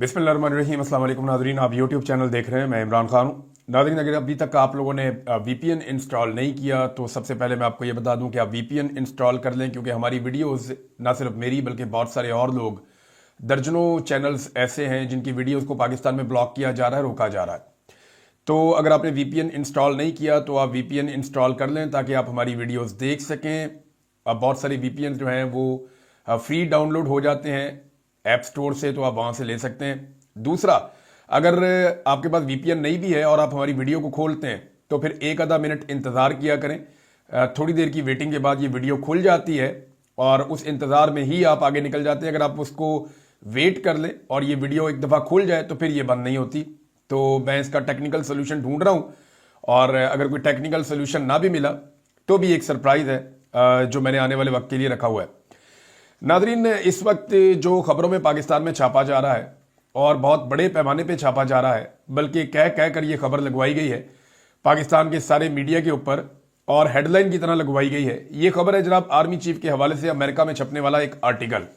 बिस्मिल्लाहिर्रहमानिर्रहीम। अस्सलाम वालेकुम नाज़रीन, आप यूट्यूब चैनल देख रहे हैं, मैं इमरान खान हूँ। नाज़रीन, अगर अभी तक आप लोगों ने वीपीएन इंस्टॉल नहीं किया तो सबसे पहले मैं आपको ये बता दूं कि आप वीपीएन इंस्टॉल कर लें, क्योंकि हमारी वीडियोस ना सिर्फ मेरी बल्कि बहुत सारे और लोग, दर्जनों चैनल्स ऐसे हैं जिनकी वीडियोज़ को पाकिस्तान में ब्लॉक किया जा रहा है, रोका जा रहा है। तो अगर आपने वीपीएन इंस्टॉल नहीं किया तो आप वीपीएन इंस्टॉल कर लें ताकि आप हमारी वीडियोस देख सकें। अब बहुत सारे वीपीएन जो हैं वो फ्री डाउनलोड हो जाते हैं ऐप स्टोर से, तो आप वहाँ से ले सकते हैं। दूसरा, अगर आपके पास वीपीएन नहीं भी है और आप हमारी वीडियो को खोलते हैं तो फिर एक आधा मिनट इंतज़ार किया करें। थोड़ी देर की वेटिंग के बाद ये वीडियो खुल जाती है और उस इंतज़ार में ही आप आगे निकल जाते हैं। अगर आप उसको वेट कर लें और ये वीडियो एक दफ़ा खुल जाए तो फिर ये बंद नहीं होती। तो मैं इसका टेक्निकल सोल्यूशन ढूंढ रहा हूँ, और अगर कोई टेक्निकल सोल्यूशन ना भी मिला तो भी एक सरप्राइज़ है जो मैंने आने वाले वक्त के लिए रखा हुआ है। नाज़रीन, इस वक्त जो खबरों में पाकिस्तान में छापा जा रहा है और बहुत बड़े पैमाने पे छापा जा रहा है, बल्कि कह कह कर ये खबर लगवाई गई है पाकिस्तान के सारे मीडिया के ऊपर और हेडलाइन की तरह लगवाई गई है। ये खबर है जनाब आर्मी चीफ के हवाले से अमेरिका में छपने वाला एक आर्टिकल,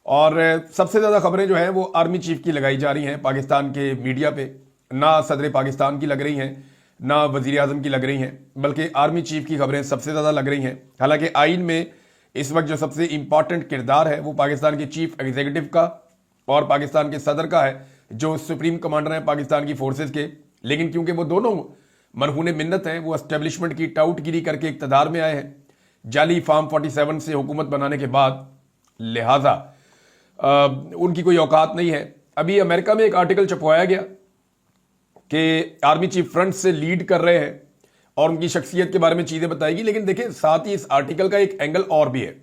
और सबसे ज़्यादा खबरें जो हैं वो आर्मी चीफ की लगाई जा रही हैं पाकिस्तान के मीडिया पे। ना सदर पाकिस्तान की लग रही हैं, ना वज़ीर आज़म की लग रही हैं, बल्कि आर्मी चीफ की खबरें सबसे ज़्यादा लग रही हैं। हालांकि आइन में इस वक्त जो सबसे इंपॉर्टेंट किरदार है वो पाकिस्तान के चीफ एग्जीक्यूटिव का और पाकिस्तान के सदर का है, जो सुप्रीम कमांडर हैं पाकिस्तान की फोर्सेस के। लेकिन क्योंकि वो दोनों मरहून मिन्नत हैं, वो एस्टेब्लिशमेंट की टाउटगिरी करके इक़्तिदार में आए हैं जाली फार्म 47 से हुकूमत बनाने के बाद, लिहाजा उनकी कोई औकात नहीं है। अभी अमेरिका में एक आर्टिकल छपवाया गया कि आर्मी चीफ फ्रंट से लीड कर रहे हैं और उनकी शख्सियत के बारे में चीज़ें बताएगी। लेकिन देखिए, साथ ही इस आर्टिकल का एक एंगल और भी है।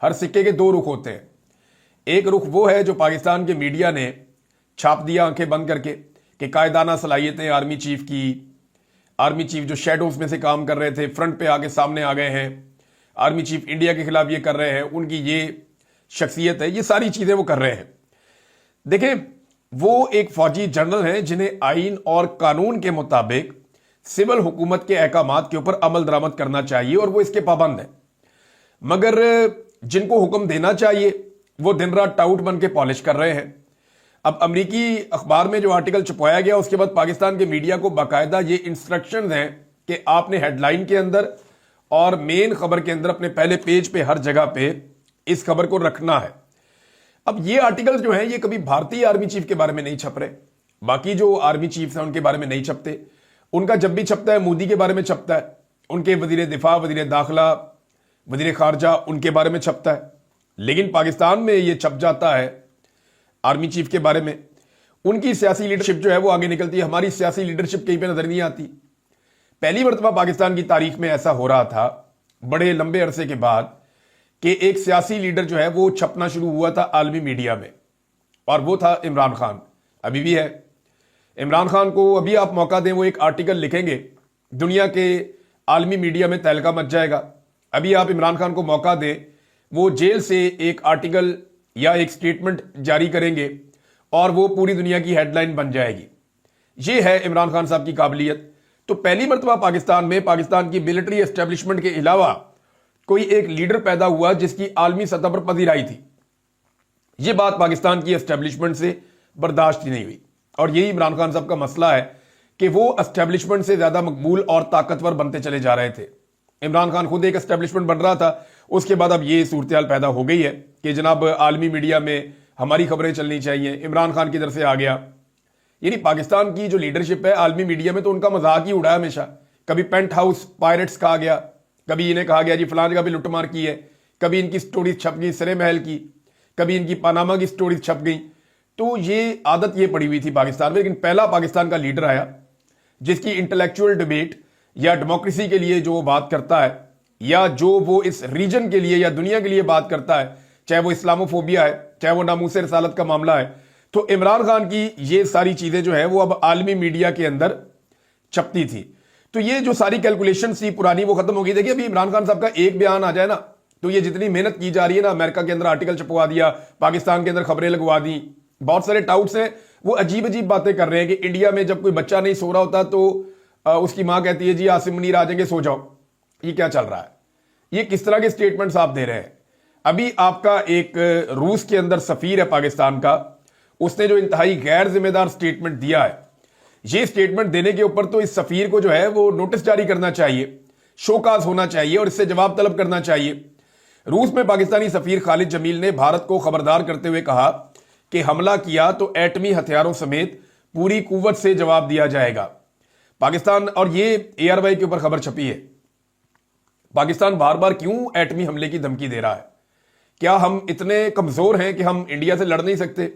हर सिक्के के दो रुख होते हैं। एक रुख वो है जो पाकिस्तान के मीडिया ने छाप दिया आंखें बंद करके कि कायदाना सलाहियतें आर्मी चीफ की, आर्मी चीफ जो शेडोज में से काम कर रहे थे फ्रंट पे आके सामने आ गए हैं, आर्मी चीफ इंडिया के खिलाफ ये कर रहे हैं, उनकी ये शख्सियत है, ये सारी चीजें वो कर रहे हैं। देखें, वो एक फौजी जनरल हैं जिन्हें आइन और कानून के मुताबिक सिविल हुकूमत के अहकामात के ऊपर अमल दरामद करना चाहिए और वो इसके पाबंद हैं। मगर जिनको हुक्म देना चाहिए वो दिन रात टाउट बन के पॉलिश कर रहे हैं। अब अमरीकी अखबार में जो आर्टिकल छपवाया गया उसके बाद पाकिस्तान के मीडिया को बाकायदा ये इंस्ट्रक्शंस हैं कि आपने हेडलाइन के अंदर और मेन खबर के अंदर अपने पहले पेज पे हर जगह पे इस खबर को रखना है। अब ये आर्टिकल जो है ये कभी भारतीय आर्मी चीफ के बारे में नहीं छप रहे, बाकी जो आर्मी चीफ हैं उनके बारे में नहीं छपते। उनका जब भी छपता है मोदी के बारे में छपता है, उनके वजीर दिफा, वजीर दाखिला, वजीर खारजा, उनके बारे में छपता है। लेकिन पाकिस्तान में ये छप जाता है आर्मी चीफ के बारे में। उनकी सियासी लीडरशिप जो है वो आगे निकलती है, हमारी सियासी लीडरशिप कहीं पे नजर नहीं आती। पहली मरतबा पाकिस्तान की तारीख में ऐसा हो रहा था बड़े लंबे अरसे के बाद कि एक सियासी लीडर जो है वो छपना शुरू हुआ था आलमी मीडिया में, और वो था इमरान खान। अभी भी है। इमरान खान को अभी आप मौका दें, वो एक आर्टिकल लिखेंगे, दुनिया के आलमी मीडिया में तहलका मच जाएगा। अभी आप इमरान खान को मौका दें, वो जेल से एक आर्टिकल या एक स्टेटमेंट जारी करेंगे और वो पूरी दुनिया की हेडलाइन बन जाएगी। ये है इमरान खान साहब की काबिलियत। तो पहली मरतबा पाकिस्तान में पाकिस्तान की मिलिट्री एस्टेब्लिशमेंट के अलावा कोई एक लीडर पैदा हुआ जिसकी आलमी सतह पर पजीराई थी। यह बात पाकिस्तान की एस्टेब्लिशमेंट से बर्दाश्त ही नहीं हुई, और यही इमरान खान साहब का मसला है कि वो एस्टेब्लिशमेंट से ज्यादा मकबूल और ताकतवर बनते चले जा रहे थे। इमरान खान खुद एक एस्टेब्लिशमेंट बन रहा था, उसके बाद अब ये सूरत हाल पैदा हो गई है कि जनाब आलमी मीडिया में हमारी खबरें चलनी चाहिए। इमरान खान की तरफ से आ गया। यानी पाकिस्तान की जो लीडरशिप है आलमी मीडिया में, तो उनका मजाक ही उड़ाया हमेशा। कभी पेंट हाउस पायरेट्स कहा गया, कभी इन्हें कहा गया जी फलां जगह भी लुटमार की है, कभी इनकी स्टोरी छप गई सरे महल की, कभी इनकी पनामा की स्टोरी छप गई। तो ये आदत ये पड़ी हुई थी पाकिस्तान में। लेकिन पहला पाकिस्तान का लीडर आया जिसकी इंटेलेक्चुअल डिबेट या डेमोक्रेसी के लिए जो वो बात करता है, या जो वो इस रीजन के लिए या दुनिया के लिए बात करता है, चाहे वो इस्लामोफोबिया है, चाहे वो नामूस रसालत का मामला है, तो इमरान खान की ये सारी चीजें जो है वो अब आलमी मीडिया के अंदर छपती थी। तो ये जो सारी कैलकुलेशन थी पुरानी वो खत्म हो गई। देखिए, अभी इमरान खान साहब का एक बयान आ जाए ना, तो ये जितनी मेहनत की जा रही है ना, अमेरिका के अंदर आर्टिकल छपवा दिया, पाकिस्तान के अंदर खबरें लगवा दी, बहुत सारे टाउट्स हैं वो अजीब अजीब बातें कर रहे हैं कि इंडिया में जब कोई बच्चा नहीं सो रहा होता तो उसकी मां कहती है जी आसिम मुनीर आ जाएंगे, सो जाओ। ये क्या चल रहा है? ये किस तरह के स्टेटमेंट्स आप दे रहे हैं? अभी आपका एक रूस के अंदर सफीर है पाकिस्तान का, उसने जो इंतहाई गैर जिम्मेदार स्टेटमेंट दिया है, ये स्टेटमेंट देने के ऊपर तो इस सफीर को जो है वो नोटिस जारी करना चाहिए, शोकाज होना चाहिए और इससे जवाब तलब करना चाहिए। रूस में पाकिस्तानी सफीर खालिद जमील ने भारत को खबरदार करते हुए कहा कि हमला किया तो एटमी हथियारों समेत पूरी कुव्वत से जवाब दिया जाएगा। पाकिस्तान, और ये ARY के ऊपर खबर छपी है, पाकिस्तान बार बार क्यों एटमी हमले की धमकी दे रहा है? क्या हम इतने कमजोर हैं कि हम इंडिया से लड़ नहीं सकते?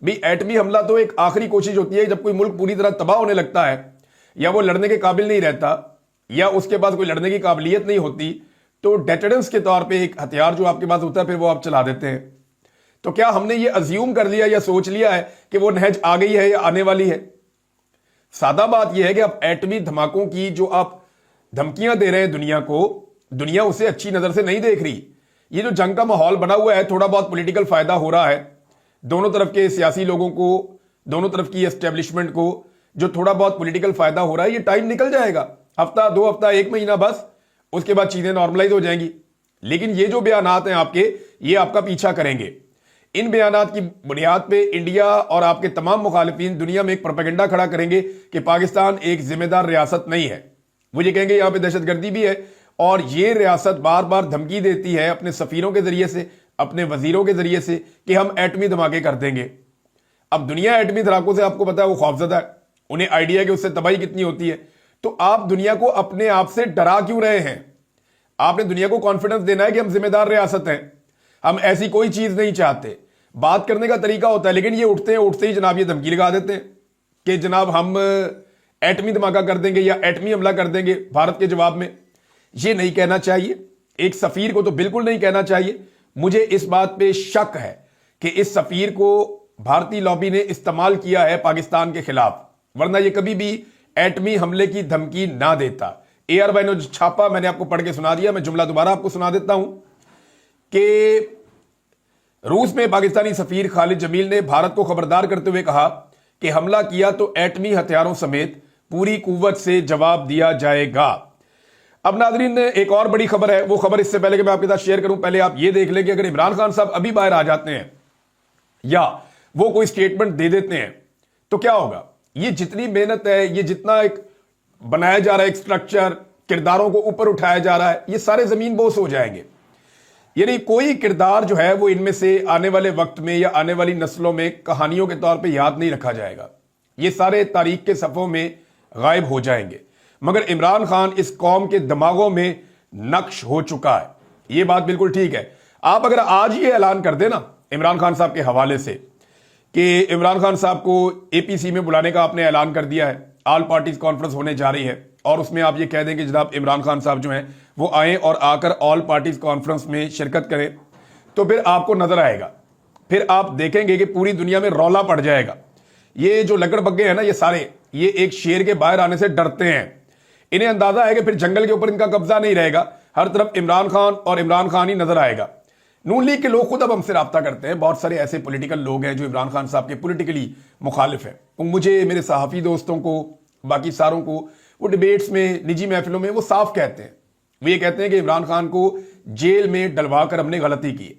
भी एटमी हमला तो एक आखिरी कोशिश होती है जब कोई मुल्क पूरी तरह तबाह होने लगता है या वो लड़ने के काबिल नहीं रहता या उसके पास कोई लड़ने की काबिलियत नहीं होती, तो डेटरेंस के तौर पे एक हथियार जो आपके पास होता है फिर वो आप चला देते हैं। तो क्या हमने ये अज्यूम कर लिया या सोच लिया है कि वो नहज आ गई है या आने वाली है? सादा बात यह है कि आप एटमी धमाकों की जो आप धमकियां दे रहे हैं दुनिया को, दुनिया उसे अच्छी नजर से नहीं देख रही। ये जो जंग का माहौल बना हुआ है, थोड़ा बहुत पॉलिटिकल फायदा हो रहा है दोनों तरफ के सियासी लोगों को, दोनों तरफ की एस्टेब्लिशमेंट को, जो थोड़ा बहुत पॉलिटिकल फायदा हो रहा है, ये टाइम निकल जाएगा, हफ्ता 2 हफ्ता 1 महीना बस, उसके बाद चीजें नॉर्मलाइज हो जाएंगी। लेकिन ये जो बयानात हैं आपके, ये आपका पीछा करेंगे। इन बयानात की बुनियाद पे इंडिया और आपके तमाम मुखालिफिन दुनिया में एक प्रोपेगेंडा खड़ा करेंगे कि पाकिस्तान एक जिम्मेदार रियासत नहीं है। वो ये कहेंगे यहां पे दहशतगर्दी भी है और ये रियासत बार बार धमकी देती है अपने सफीरों के जरिए से, अपने वजीरों के जरिए से कि हम एटमी धमाके कर देंगे। अब दुनिया एटमी धमाकों से आपको पता है वो खौफजदा है, उन्हें आइडिया है कि उससे तबाही कितनी होती है। तो आप दुनिया को अपने आप से डरा क्यों रहे हैं? आपने दुनिया को कॉन्फिडेंस देना है कि हम जिम्मेदार रियासत हैं, हम ऐसी कोई चीज नहीं चाहते। बात करने का तरीका होता है, लेकिन ये उठते ही जनाब ये धमकी लगा देते हैं कि जनाब हम एटमी धमाका कर देंगे या एटमी हमला कर देंगे भारत के जवाब में। ये नहीं कहना चाहिए, एक सफीर को तो बिल्कुल नहीं कहना चाहिए। मुझे इस बात पे शक है कि इस सफीर को भारतीय लॉबी ने इस्तेमाल किया है पाकिस्तान के खिलाफ, वरना ये कभी भी एटमी हमले की धमकी ना देता। ARY ने जो छापा मैंने आपको पढ़ के सुना दिया, मैं जुमला दोबारा आपको सुना देता हूं कि रूस में पाकिस्तानी सफीर खालिद जमील ने भारत को खबरदार करते हुए कहा कि हमला किया तो एटमी हथियारों समेत पूरी कुव्वत से जवाब दिया जाएगा। अब नाजरीन, एक और बड़ी खबर है, वो खबर इससे पहले कि मैं आपके साथ शेयर करूं, पहले आप ये देख लें कि अगर इमरान खान साहब अभी बाहर आ जाते हैं या वो कोई स्टेटमेंट दे देते हैं तो क्या होगा। ये जितनी मेहनत है, ये जितना एक बनाया जा रहा है, एक स्ट्रक्चर, किरदारों को ऊपर उठाया जा रहा है, ये सारे जमीन बोस हो जाएंगे। यानी कोई किरदार जो है वो इनमें से आने वाले वक्त में या आने वाली नस्लों में कहानियों के तौर पे याद नहीं रखा जाएगा, ये सारे तारीख के सफ़ों में गायब हो जाएंगे। मगर इमरान खान इस कौम के दिमागों में नक्श हो चुका है, ये बात बिल्कुल ठीक है। आप अगर आज ये ऐलान कर देना इमरान खान साहब के हवाले से कि इमरान खान साहब को APC में बुलाने का आपने ऐलान कर दिया है, ऑल पार्टीज कॉन्फ्रेंस होने जा रही है, और उसमें आप ये कह दें कि जनाब इमरान खान साहब जो हैं वो आए और आकर ऑल पार्टीज कॉन्फ्रेंस में शिरकत करें, तो फिर आपको नजर आएगा, फिर आप देखेंगे कि पूरी दुनिया में रौला पड़ जाएगा। ये जो लकड़ बग्गे हैं ना, ये सारे ये एक शेर के बाहर आने से डरते हैं। इन्हें अंदाजा है कि फिर जंगल के ऊपर इनका कब्जा नहीं रहेगा, हर तरफ इमरान खान और इमरान खान ही नजर आएगा। नून लीग के लोग खुद अब हमसे राब्ता करते हैं, बहुत सारे ऐसे पॉलिटिकल लोग हैं जो इमरान खान साहब के पॉलिटिकली मुखालिफ हैं। मुझे, मेरे सहाफ़ी दोस्तों को, बाकी सारों को, वो डिबेट्स में, निजी महफिलों में वो साफ कहते हैं, वो ये कहते हैं कि इमरान खान को जेल में डलवा कर हमने गलती की,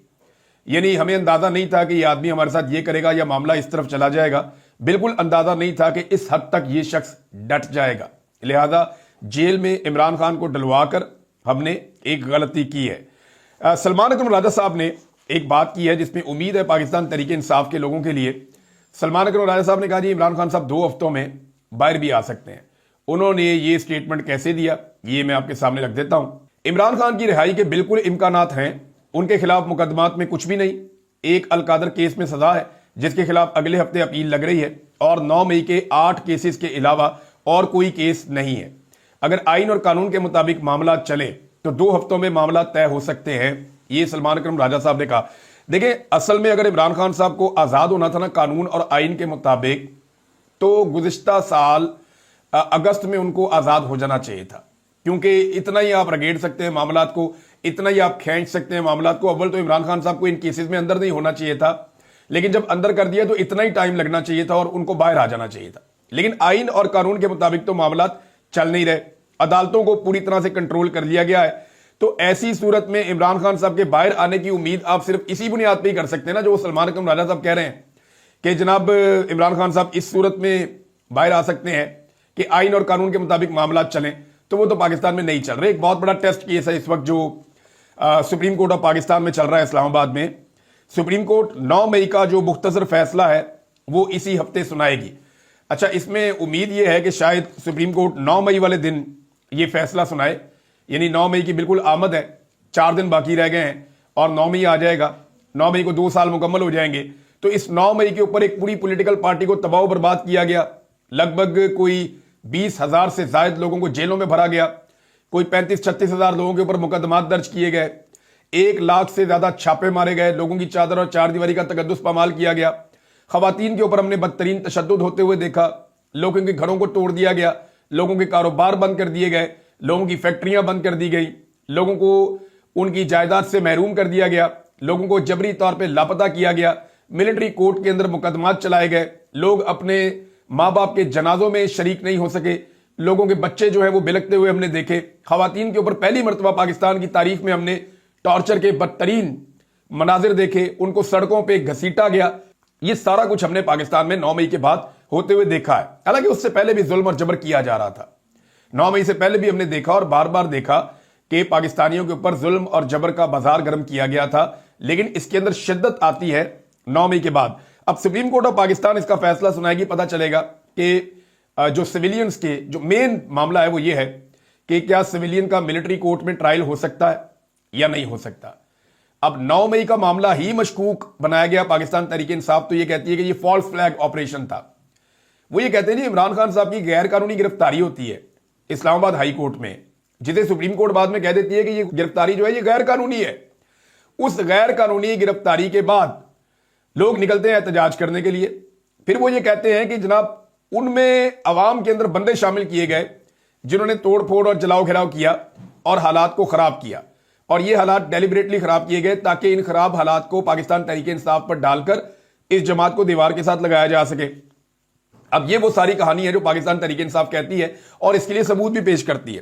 यानी हमें अंदाजा नहीं था कि ये आदमी हमारे साथ ये करेगा या मामला इस तरफ चला जाएगा, बिल्कुल अंदाजा नहीं था कि इस हद तक ये शख्स डट जाएगा, लिहाजा जेल में इमरान खान को डलवा कर हमने एक गलती की है। सलमान अकरम राजा साहब ने एक बात की है जिसमें उम्मीद है पाकिस्तान तरीके इंसाफ के लोगों के लिए। सलमान अकरम राजा साहब ने कहा जी इमरान खान साहब 2 हफ्तों में बाहर भी आ सकते हैं। उन्होंने ये स्टेटमेंट कैसे दिया, ये मैं आपके सामने रख देता हूं। इमरान खान की रिहाई के बिल्कुल इम्कानात हैं, उनके खिलाफ मुकदमात में कुछ भी नहीं, एक अलकादर केस में सजा है जिसके खिलाफ अगले हफ्ते अपील लग रही है, और 9 मई के 8 केसेस के अलावा और कोई केस नहीं है। अगर आइन और कानून के मुताबिक मामला चले तो 2 हफ्तों में मामला तय हो सकते हैं, ये सलमान अकरम राजा साहब ने कहा। देखें, असल में अगर इमरान खान साहब को आजाद होना था ना कानून और आइन के मुताबिक, तो गुज़िश्ता साल अगस्त में उनको आजाद हो जाना चाहिए था, क्योंकि इतना ही आप रगेड़ सकते हैं मामलात को, इतना ही आप खींच सकते हैं मामलात को। अव्वल तो इमरान खान साहब को इन केसेस में अंदर नहीं होना चाहिए था, लेकिन जब अंदर कर दिया तो इतना ही टाइम लगना चाहिए था और उनको बाहर आ जाना चाहिए था। लेकिन आइन और कानून के मुताबिक तो मामलात चल नहीं रहे, अदालतों को पूरी तरह से कंट्रोल कर लिया गया है। तो ऐसी सूरत में इमरान खान साहब के बाहर आने की उम्मीद आप सिर्फ इसी बुनियाद पर ही कर सकते हैं ना, जो सलमान अकरम राजा साहब कह रहे हैं کہ جناب عمران خان صاحب اس صورت میں باہر آ سکتے ہیں کہ آئین اور قانون کے مطابق معاملات چلیں، تو وہ تو پاکستان میں نہیں چل رہے. ایک بہت بڑا ٹیسٹ کیس ہے اس وقت جو سپریم کورٹ آف پاکستان میں چل رہا ہے اسلام آباد میں. سپریم کورٹ 9 مئی کا جو مختصر فیصلہ ہے وہ اسی ہفتے سنائے گی. اچھا، اس میں امید یہ ہے کہ شاید سپریم کورٹ 9 مئی والے دن یہ فیصلہ سنائے، یعنی 9 مئی کی بالکل آمد ہے، 4 دن باقی رہ گئے ہیں اور 9 مئی آ جائے گا. 9 مئی کو 2 سال مکمل ہو جائیں گے. تو اس 9 مئی کے اوپر ایک پوری پولیٹیکل پارٹی کو تباہ و برباد کیا گیا. لگ بھگ کوئی 20,000 سے زائد لوگوں کو جیلوں میں بھرا گیا، کوئی 35-36 ہزار لوگوں کے اوپر مقدمات درج کیے گئے، 1 لاکھ سے زیادہ چھاپے مارے گئے، لوگوں کی چادر اور چار دیواری کا تقدس پامال کیا گیا. خواتین کے اوپر ہم نے بدترین تشدد ہوتے ہوئے دیکھا، لوگوں کے گھروں کو توڑ دیا گیا، لوگوں کے کاروبار بند کر دیے گئے، لوگوں کی فیکٹریاں بند کر دی گئی، لوگوں کو ان کی جائیداد سے محروم کر دیا گیا، لوگوں کو جبری طور پہ لاپتہ کیا گیا، ملٹری کورٹ کے اندر مقدمات چلائے گئے، لوگ اپنے ماں باپ کے جنازوں میں شریک نہیں ہو سکے، لوگوں کے بچے جو ہیں وہ بلکتے ہوئے ہم نے دیکھے. خواتین کے اوپر پہلی مرتبہ پاکستان کی تاریخ میں ہم نے ٹارچر کے بدترین مناظر دیکھے، ان کو سڑکوں پہ گھسیٹا گیا. یہ سارا کچھ ہم نے پاکستان میں 9 مئی کے بعد ہوتے ہوئے دیکھا ہے. حالانکہ اس سے پہلے بھی ظلم اور جبر کیا جا رہا تھا. 9 مئی سے پہلے بھی ہم نے دیکھا اور بار بار دیکھا کہ پاکستانیوں کے اوپر ظلم اور جبر کا بازار گرم کیا گیا تھا. لیکن اس کے اندر شدت آتی ہے 9 مئی کے بعد. اب سپریم کورٹ آف پاکستان اس کا فیصلہ سنائے گی، پتہ چلے گا کہ جو سویلینز کے جو مین معاملہ ہے وہ یہ ہے کہ کیا سویلین کا ملٹری کورٹ میں ٹرائل ہو سکتا ہے یا نہیں ہو سکتا. اب 9 مئی کا معاملہ ہی مشکوک بنایا گیا. پاکستان تحریک انصاف تو یہ کہتی ہے کہ یہ فالس فلیگ آپریشن تھا. وہ یہ کہتے ہیں جی عمران خان صاحب کی غیر قانونی گرفتاری ہوتی ہے اسلام آباد ہائی کورٹ میں، جسے سپریم کورٹ بعد میں کہہ دیتی ہے کہ یہ گرفتاری جو ہے یہ غیر قانونی ہے. اس غیر قانونی گرفتاری کے بعد لوگ نکلتے ہیں احتجاج کرنے کے لیے. پھر وہ یہ کہتے ہیں کہ جناب ان میں عوام کے اندر بندے شامل کیے گئے جنہوں نے توڑ پھوڑ اور جلاؤ گھراؤ کیا اور حالات کو خراب کیا، اور یہ حالات ڈیلیبریٹلی خراب کیے گئے تاکہ ان خراب حالات کو پاکستان تحریک انصاف پر ڈال کر اس جماعت کو دیوار کے ساتھ لگایا جا سکے. اب یہ وہ ساری کہانی ہے جو پاکستان تحریک انصاف کہتی ہے اور اس کے لیے ثبوت بھی پیش کرتی ہے.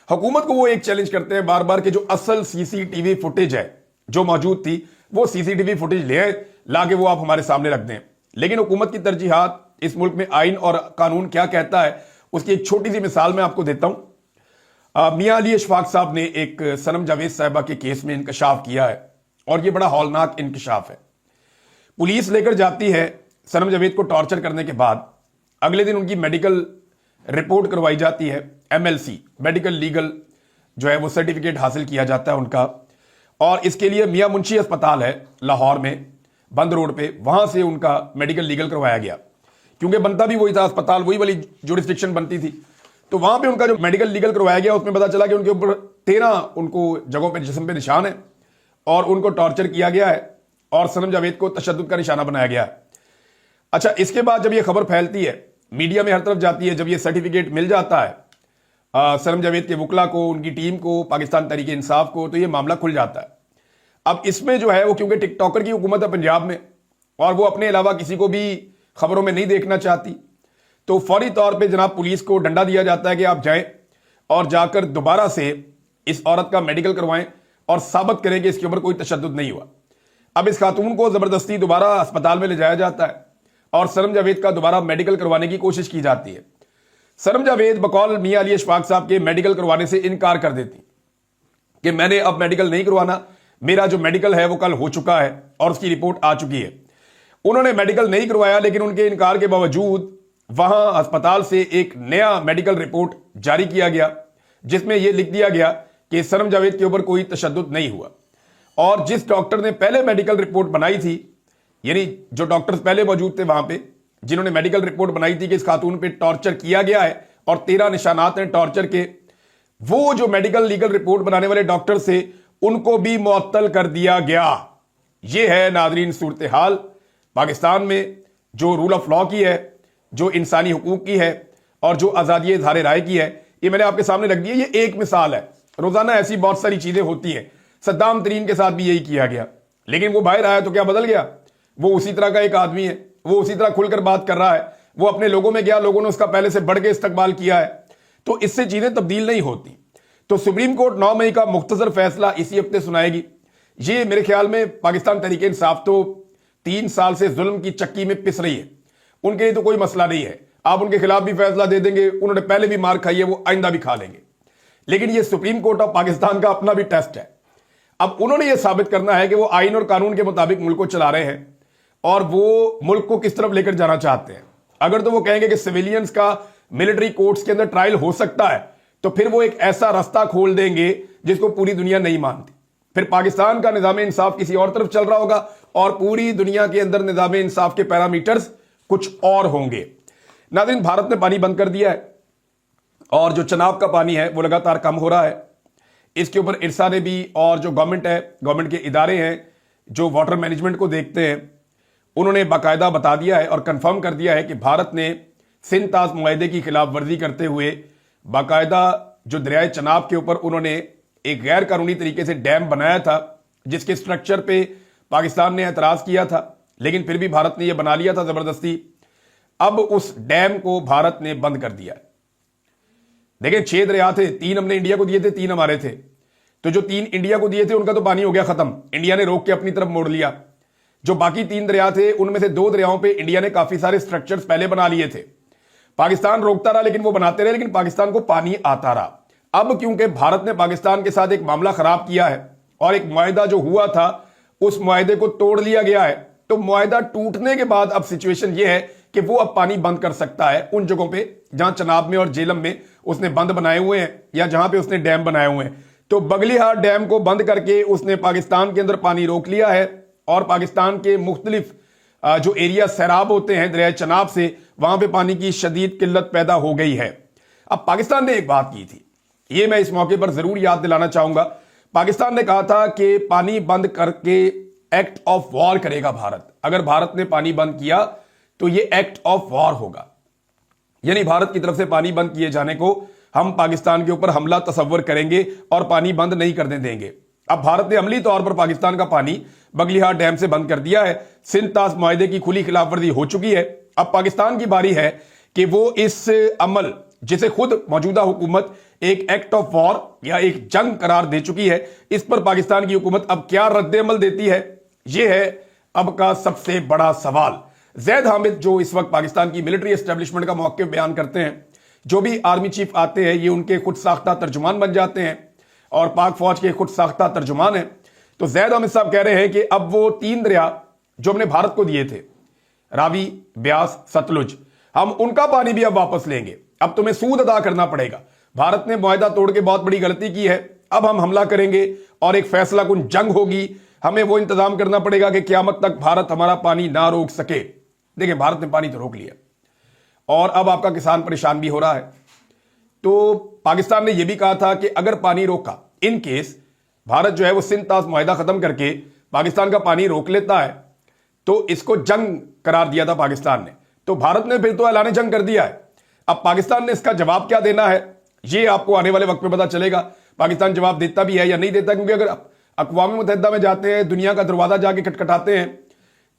حکومت کو وہ ایک چیلنج کرتے ہیں بار بار کہ جو اصل سی سی ٹی وی فوٹیج ہے جو موجود تھی وہ سی سی ٹی وی فوٹیج لے آئے، لا کے وہ آپ ہمارے سامنے رکھ دیں. لیکن حکومت کی ترجیحات، اس ملک میں آئین اور قانون کیا کہتا ہے، اس کی ایک چھوٹی سی مثال میں آپ کو دیتا ہوں. میاں علی اشفاق صاحب نے ایک صنم جاوید صاحبہ کے کیس میں انکشاف کیا ہے اور یہ بڑا ہولناک انکشاف ہے. پولیس لے کر جاتی ہے صنم جاوید کو ٹارچر کرنے کے بعد، اگلے دن ان کی میڈیکل رپورٹ کروائی جاتی ہے، MLC میڈیکل لیگل جو ہے وہ سرٹیفکیٹ حاصل کیا جاتا ہے ان کا، اور اس کے لیے میاں منشی اسپتال ہے لاہور میں بند روڈ پہ، وہاں سے ان کا میڈیکل لیگل کروایا گیا کیونکہ بنتا بھی وہی تھا اسپتال، وہی والی جوریسڈکشن بنتی تھی. تو وہاں پہ ان کا جو میڈیکل لیگل کروایا گیا اس میں پتا چلا کہ ان کے اوپر 13 ان کو جگہوں پہ جسم پہ نشان ہے اور ان کو ٹارچر کیا گیا ہے اور صنم جاوید کو تشدد کا نشانہ بنایا گیا ہے. اچھا، اس کے بعد جب یہ خبر پھیلتی ہے، میڈیا میں ہر طرف جاتی ہے، جب یہ سرٹیفکیٹ مل جاتا ہے صنم جاوید کے وکلا کو، ان کی ٹیم کو، پاکستان تحریک انصاف کو، تو یہ معاملہ کھل جاتا ہے. اب اس میں جو ہے وہ کیونکہ ٹک ٹاکر کی حکومت ہے پنجاب میں اور وہ اپنے علاوہ کسی کو بھی خبروں میں نہیں دیکھنا چاہتی، تو فوری طور پہ جناب پولیس کو ڈنڈا دیا جاتا ہے کہ آپ جائیں اور جا کر دوبارہ سے اس عورت کا میڈیکل کروائیں اور ثابت کریں کہ اس کے اوپر کوئی تشدد نہیں ہوا. اب اس خاتون کو زبردستی دوبارہ اسپتال میں لے جایا جاتا ہے اور صنم جاوید کا دوبارہ میڈیکل کروانے کی کوشش کی جاتی ہے. صنم جاوید بقول میاں علی اشفاق صاحب کے میڈیکل کروانے سے انکار کر دیتی کہ میں نے اب میڈیکل نہیں کروانا، میرا جو میڈیکل ہے وہ کل ہو چکا ہے اور اس کی رپورٹ آ چکی ہے. انہوں نے میڈیکل نہیں کروایا، لیکن ان کے انکار کے باوجود وہاں ہسپتال سے ایک نیا میڈیکل رپورٹ جاری کیا گیا جس میں یہ لکھ دیا گیا کہ صنم جاوید کے اوپر کوئی تشدد نہیں ہوا. اور جس ڈاکٹر نے پہلے میڈیکل رپورٹ بنائی تھی، یعنی جو ڈاکٹرز پہلے موجود تھے وہاں پہ جنہوں نے میڈیکل رپورٹ بنائی تھی کہ اس خاتون پہ ٹارچر کیا گیا ہے اور 13 نشانات ہیں ٹارچر کے، وہ جو میڈیکل لیگل رپورٹ بنانے والے ڈاکٹر سے ان کو بھی معطل کر دیا گیا. یہ ہے ناظرین صورتحال پاکستان میں جو رول آف لا کی ہے، جو انسانی حقوق کی ہے اور جو آزادی اظہار رائے کی ہے. یہ میں نے آپ کے سامنے رکھ دی ہے، یہ ایک مثال ہے. روزانہ ایسی بہت ساری چیزیں ہوتی ہیں. صدام ترین کے ساتھ بھی یہی کیا گیا، لیکن وہ باہر آیا تو کیا بدل گیا؟ وہ اسی طرح کا ایک آدمی ہے، وہ اسی طرح کھل کر بات کر رہا ہے، وہ اپنے لوگوں میں گیا، لوگوں نے اس کا پہلے سے بڑھ کے استقبال کیا ہے. تو اس سے چیزیں تبدیل نہیں ہوتی. تو سپریم کورٹ 9 مئی کا مختصر فیصلہ اسی ہفتے سنائے گی. یہ میرے خیال میں پاکستان تحریک انصاف تو 3 साल से जुल्म की चक्की में पिस रही है, उनके लिए तो कोई मसला नहीं है, आप उनके खिलाफ भी फैसला दे देंगे, उन्होंने पहले भी मार खाई है, वो आइंदा भी खा लेंगे। लेकिन ये सुप्रीम कोर्ट ऑफ पाकिस्तान का अपना भी टेस्ट है। अब उन्होंने ये साबित करना है कि वो आइन और कानून के मुताबिक मुल्क को चला रहे हैं और वो मुल्क को किस तरफ लेकर जाना चाहते हैं। अगर तो वो कहेंगे कि सिविलियंस का मिलिट्री कोर्ट्स के अंदर ट्रायल हो सकता है, तो फिर वो एक ऐसा रास्ता खोल देंगे जिसको पूरी दुनिया नहीं मानती। फिर पाकिस्तान का निजाम इंसाफ किसी और तरफ चल रहा होगा और पूरी दुनिया के अंदर निजाम इंसाफ के पैरामीटर्स कुछ और होंगे। नाज़रीन, भारत ने पानी बंद कर दिया है और जो चनाब का पानी है वो लगातार कम हो रहा है। इसके ऊपर इरसा ने भी और जो गवर्नमेंट है, गवर्नमेंट के इदारे हैं जो वाटर मैनेजमेंट को देखते हैं, उन्होंने बाकायदा बता दिया है और कंफर्म कर दिया है कि भारत ने सिंध ताज मुआहदे की खिलाफ वर्जी करते हुए बाकायदा जो दरियाए चनाब के ऊपर उन्होंने एक गैर कानूनी तरीके से डैम बनाया था, जिसके स्ट्रक्चर पे पाकिस्तान ने एतराज किया था, लेकिन फिर भी भारत ने यह बना लिया था जबरदस्ती। अब उस डैम को भारत ने बंद कर दिया। देखिए 6 दरिया थे, 3 हमने इंडिया को दिए थे, 3 हमारे थे। तो जो 3 इंडिया को दिए थे उनका तो पानी हो गया खत्म, इंडिया ने रोक के अपनी तरफ मोड़ लिया। जो बाकी 3 दरिया थे उनमें से 2 दरियाओं पे इंडिया ने काफी सारे स्ट्रक्चर्स पहले बना लिए थे। पाकिस्तान रोकता रहा, लेकिन वो बनाते रहे, लेकिन पाकिस्तान को पानी आता रहा। अब क्योंकि भारत ने पाकिस्तान के साथ एक मामला खराब किया है और एक मुआहदा जो हुआ था उस मुआहदे को तोड़ लिया गया है, तो मुआहदा टूटने के बाद अब सिचुएशन यह है कि वो अब पानी बंद कर सकता है उन जगहों पे जहां चनाब में और जेलम में उसने बंद बनाए हुए हैं या जहां पे उसने डैम बनाए हुए हैं। तो बगलिहार डैम को बंद करके उसने पाकिस्तान के अंदर पानी रोक लिया है और पाकिस्तान के मुख्तलिफ जो एरिया सैराब होते हैं दरिया चनाब से, वहां पे पानी की शदीद किल्लत पैदा हो गई है। अब पाकिस्तान ने एक बात की थी, ये मैं इस मौके पर जरूर याद दिलाना चाहूंगा। पाकिस्तान ने कहा था कि पानी बंद करके एक्ट ऑफ वॉर करेगा भारत। अगर भारत ने पानी बंद किया तो ये एक्ट ऑफ वॉर होगा, यानी भारत की तरफ से पानी बंद किए जाने को हम पाकिस्तान के ऊपर हमला तसव्वुर करेंगे और पानी बंद नहीं करने देंगे। अब भारत ने अमली तौर पर पाकिस्तान का पानी बगलिहार डैम से बंद कर दिया है। सिंध ताज मुआहदे की खुली खिलाफवर्जी हो चुकी है। अब पाकिस्तान की बारी है कि वो इस अमल, जिसे खुद मौजूदा हुकूमत एक एक्ट ऑफ वॉर या एक जंग करार दे चुकी है, इस पर पाकिस्तान की हुकूमत अब क्या रद्द-ए-अमल देती है, यह है अब का सबसे बड़ा सवाल। जैद हामिद जो इस वक्त पाकिस्तान की मिलिट्री एस्टेब्लिशमेंट का मौक़िफ़ बयान करते हैं, जो भी आर्मी चीफ आते हैं ये उनके खुद साख्ता तर्जुमान बन जाते हैं और पाक फौज के खुद साख्ता तर्जुमान हैं। तो जैद हामिद साहब कह रहे हैं कि अब वो 3 दरिया जो हमने भारत को दिए थे, रावी, ब्यास, सतलुज, हम उनका पानी भी अब वापस लेंगे। अब तुम्हें सूद अदा करना पड़ेगा। भारत ने मुआहदा तोड़ के बहुत बड़ी गलती की है, अब हम हमला करेंगे और एक फैसला कुन जंग होगी। हमें वो इंतजाम करना पड़ेगा कि क़यामत तक भारत हमारा पानी ना रोक सके। देखिए भारत ने पानी तो रोक लिया और अब आपका किसान परेशान भी हो रहा है। तो पाकिस्तान ने यह भी कहा था कि अगर पानी रोका, इन केस भारत जो है वो सिंध ताज मुआहदा खत्म करके पाकिस्तान का पानी रोक लेता है, तो इसको जंग करार दिया था पाकिस्तान ने। तो भारत ने फिर तो ऐलान जंग कर दिया है। अब पाकिस्तान ने इसका जवाब क्या देना है ये आपको आने वाले वक्त में पता चलेगा। पाकिस्तान जवाब देता भी है या नहीं देता, क्योंकि अगर अक़वाम मुत्तहिदा में जाते हैं, दुनिया का दरवाजा जाके खटखटाते हैं,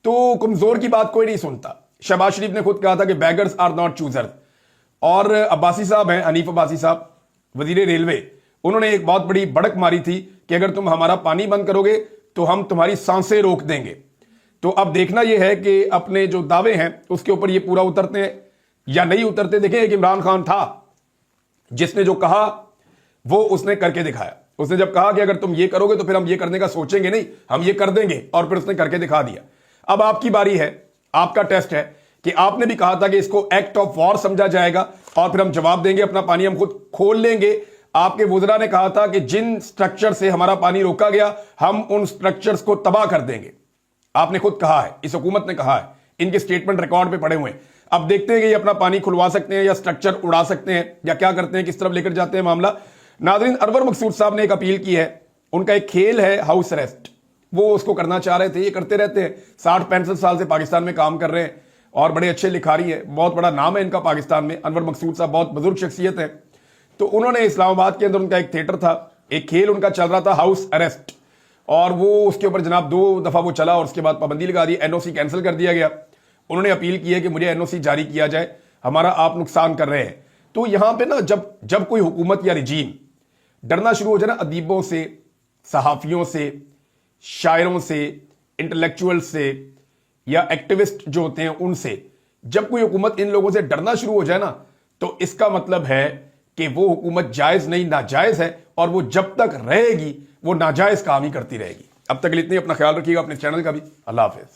तो कमजोर की बात कोई नहीं सुनता। शहबाज शरीफ ने खुद कहा था कि बैगर्स आर नॉट चूजर्स। और अब्बासी साहब हैं, हनीफ अब्बासी साहब, वजीर रेलवे, उन्होंने एक बहुत बड़ी बड़क मारी थी कि अगर तुम हमारा पानी बंद करोगे तो हम तुम्हारी सांसें रोक देंगे। तो अब देखना यह है कि अपने जो दावे हैं उसके ऊपर ये पूरा उतरते हैं या नहीं उतरते। देखें, एक इमरान खान था जिसने जो कहा वो उसने करके दिखाया। उसने जब कहा कि अगर तुम ये करोगे तो फिर हम ये करने का सोचेंगे नहीं, हम ये कर देंगे, और फिर उसने करके दिखा दिया। अब आपकी बारी है, आपका टेस्ट है कि आपने भी कहा था कि इसको एक्ट ऑफ वॉर समझा जाएगा और फिर हम जवाब देंगे, अपना पानी हम खुद खोल लेंगे। आपके वुज़रा ने कहा था कि जिन स्ट्रक्चर से हमारा पानी रोका गया हम उन स्ट्रक्चर्स को तबाह कर देंगे। आपने खुद कहा है, इस हुकूमत ने कहा है, इनके स्टेटमेंट रिकॉर्ड पे पड़े हुए हैं। अब देखते हैं कि ये अपना पानी खुलवा सकते हैं या स्ट्रक्चर उड़ा सकते हैं या क्या करते हैं, किस तरफ लेकर जाते हैं मामला। नाज़रीन, अनवर मकसूद साहब ने एक अपील की है। उनका एक खेल है हाउस अरेस्ट, वो उसको करना चाह रहे थे, ये करते रहते हैं। 60-65 साल से पाकिस्तान में काम कर रहे हैं और बड़े अच्छे लिखारी है, बहुत बड़ा नाम है इनका पाकिस्तान में। अनवर मकसूद साहब बहुत बुजुर्ग शख्सियत है। तो उन्होंने इस्लामाबाद के अंदर उनका एक थिएटर था, एक खेल उनका चल रहा था हाउस अरेस्ट, और वो उसके ऊपर जनाब 2 दफा वो चला और उसके बाद पाबंदी लगा दी, एनओसी कैंसिल कर दिया गया। उन्होंने अपील की है कि मुझे एनओसी जारी किया जाए, हमारा आप नुकसान कर रहे हैं। तो यहां पे ना जब कोई हुकूमत या रिजीम डरना शुरू हो जाए ना अदीबों से, सहाफियों से, शायरों से, इंटेलेक्चुअल से, یا ایکٹیوسٹ جو ہوتے ہیں ان سے، جب کوئی حکومت ان لوگوں سے ڈرنا شروع ہو جائے نا تو اس کا مطلب ہے کہ وہ حکومت جائز نہیں ناجائز ہے، اور وہ جب تک رہے گی وہ ناجائز کام ہی کرتی رہے گی۔ اب تک اتنی، اپنا خیال رکھیے گا، اپنے چینل کا بھی۔ اللہ حافظ۔